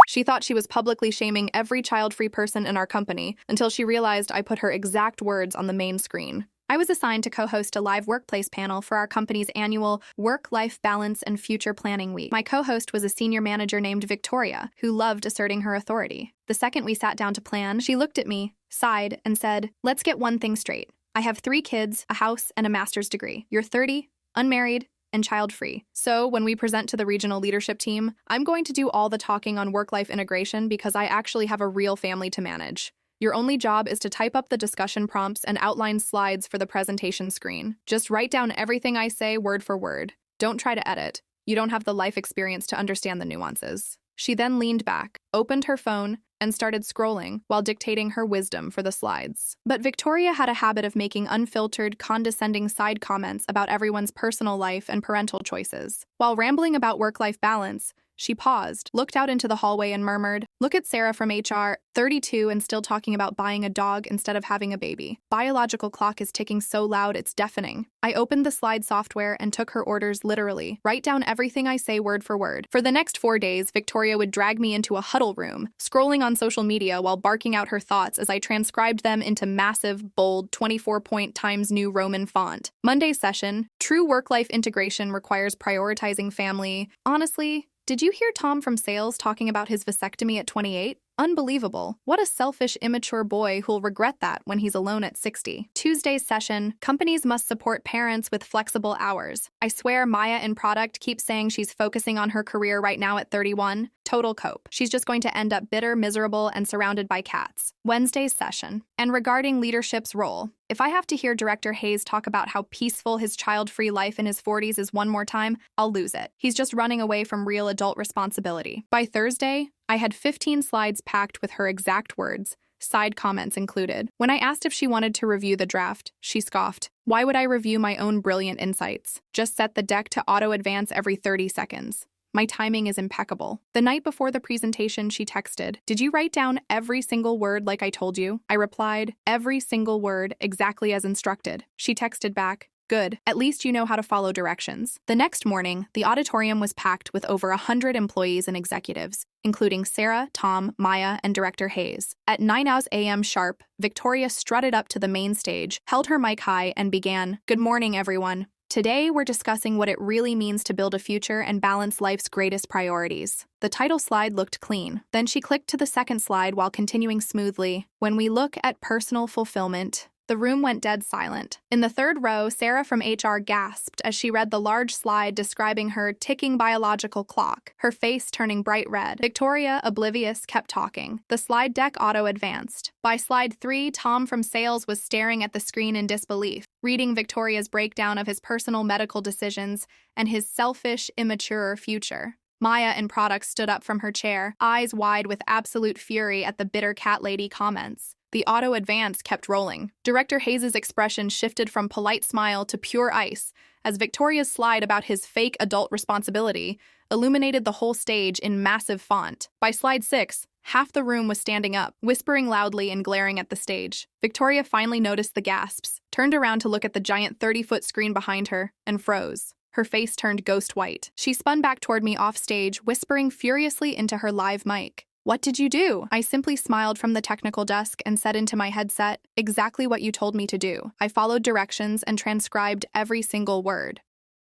She thought she was publicly shaming every child-free person in our company until she realized I put her exact words on the main screen. I was assigned to co-host a live workplace panel for our company's annual Work-Life Balance and Future Planning Week. My co-host was a senior manager named Victoria, who loved asserting her authority. The second we sat down to plan, she looked at me, sighed, and said, "Let's get one thing straight. I have 3 kids, a house, and a master's degree. You're 30, unmarried, and child-free. So when we present to the regional leadership team, I'm going to do all the talking on work-life integration because I actually have a real family to manage. Your only job is to type up the discussion prompts and outline slides for the presentation screen. Just write down everything I say word for word. Don't try to edit. You don't have the life experience to understand the nuances." She then leaned back, opened her phone, and started scrolling while dictating her wisdom for the slides. But Victoria had a habit of making unfiltered, condescending side comments about everyone's personal life and parental choices. While rambling about work-life balance, she paused, looked out into the hallway and murmured, "Look at Sarah from HR, 32 and still talking about buying a dog instead of having a baby. Biological clock is ticking so loud it's deafening." I opened the slide software and took her orders literally. Write down everything I say word for word. For the next 4 days, Victoria would drag me into a huddle room, scrolling on social media while barking out her thoughts as I transcribed them into massive, bold, 24-point Times New Roman font. Monday session, true work-life integration requires prioritizing family. Honestly, did you hear Tom from sales talking about his vasectomy at 28? Unbelievable. What a selfish, immature boy who'll regret that when he's alone at 60. Tuesday's session, companies must support parents with flexible hours. I swear Maya in product keeps saying she's focusing on her career right now at 31. Total cope. She's just going to end up bitter, miserable, and surrounded by cats. Wednesday's session. And regarding leadership's role, if I have to hear Director Hayes talk about how peaceful his child-free life in his 40s is one more time, I'll lose it. He's just running away from real adult responsibility. By Thursday, I had 15 slides packed with her exact words, side comments included. When I asked if she wanted to review the draft, she scoffed. Why would I review my own brilliant insights? Just set the deck to auto-advance every 30 seconds. My timing is impeccable. The night before the presentation, she texted, "Did you write down every single word like I told you?" I replied, "Every single word, exactly as instructed." She texted back, "Good. At least you know how to follow directions." The next morning, the auditorium was packed with over 100 employees and executives, including Sarah, Tom, Maya, and Director Hayes. At 9 a.m. sharp, Victoria strutted up to the main stage, held her mic high, and began, "Good morning, everyone. Today, we're discussing what it really means to build a future and balance life's greatest priorities." The title slide looked clean. Then she clicked to the second slide while continuing smoothly. "When we look at personal fulfillment." The room went dead silent. In the third row, Sarah from HR gasped as she read the large slide describing her ticking biological clock, her face turning bright red. Victoria, oblivious, kept talking. The slide deck auto-advanced. By slide 3, Tom from sales was staring at the screen in disbelief, reading Victoria's breakdown of his personal medical decisions and his selfish, immature future. Maya in product stood up from her chair, eyes wide with absolute fury at the bitter cat lady comments. The auto-advance kept rolling. Director Hayes' expression shifted from polite smile to pure ice as Victoria's slide about his fake adult responsibility illuminated the whole stage in massive font. By slide 6, half the room was standing up, whispering loudly and glaring at the stage. Victoria finally noticed the gasps, turned around to look at the giant 30-foot screen behind her, and froze. Her face turned ghost white. She spun back toward me off stage, whispering furiously into her live mic. "What did you do?" I simply smiled from the technical desk and said into my headset, "Exactly what you told me to do. I followed directions and transcribed every single word."